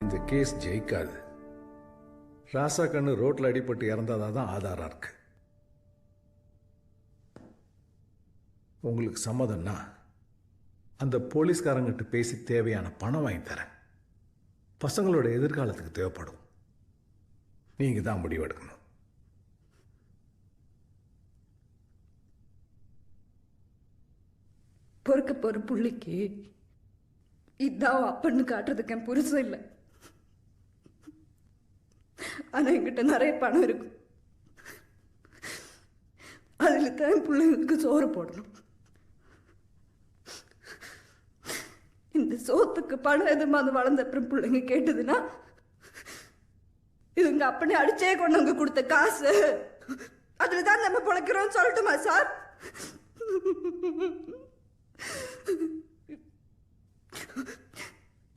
இந்த கேஸ் ஜெயிக்காது. ராசா கண்ணு ரோட்ல அடிபட்டு இறந்தாதான் ஆதாரம் இருக்கு. உங்களுக்கு சம்மதம்னா அந்த போலீஸ்காரங்கிட்ட பேசி தேவையான பணம் வாங்கி தரேன். பசங்களோட எதிர்காலத்துக்கு தேவைப்படும். நீங்க தான் முடிவெடுக்கணும். பொறுக்க போற புள்ளிக்கு இதான் அப்பன்னு காட்டுறதுக்கு என் புருஷம் இல்லை. ஆனா என்கிட்ட நிறைய பணம் இருக்கும். அதுல தான் பிள்ளைங்களுக்கு சோறு போடணும். இந்த சோத்துக்கு பணம் எதுமாவது வளர்ந்த அப்புறம் பிள்ளைங்க கேட்டதுன்னா இதுங்க அப்பனே அடிச்சே கொண்டு அவங்க கொடுத்த காசு, அதுலதான் நம்ம பிழைக்கிறோம் சொல்லட்டுமா சார்?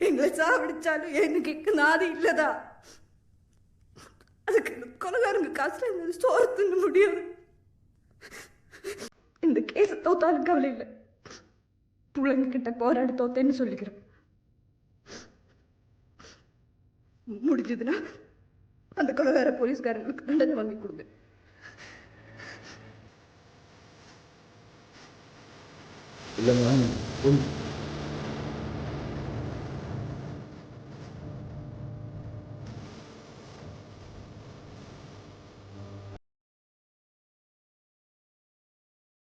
எங்களை சாவடிச்சாலும் எனக்கு நாதி இல்லதா? அதுக்கு கொலகாரங்க காசுல எங்களுக்கு சோறு தின்ன முடியாது. இந்த கேஸை தோத்தாலும் கவலை இல்லை. பிள்ளைங்க கிட்ட போராடி தோத்தேன்னு சொல்லிக்கிறேன். முடிஞ்சதுன்னா அந்த கொலகார போலீஸ்காரங்களுக்கு தண்டனை வாங்கி கொடுங்க. இல்லை மேம்,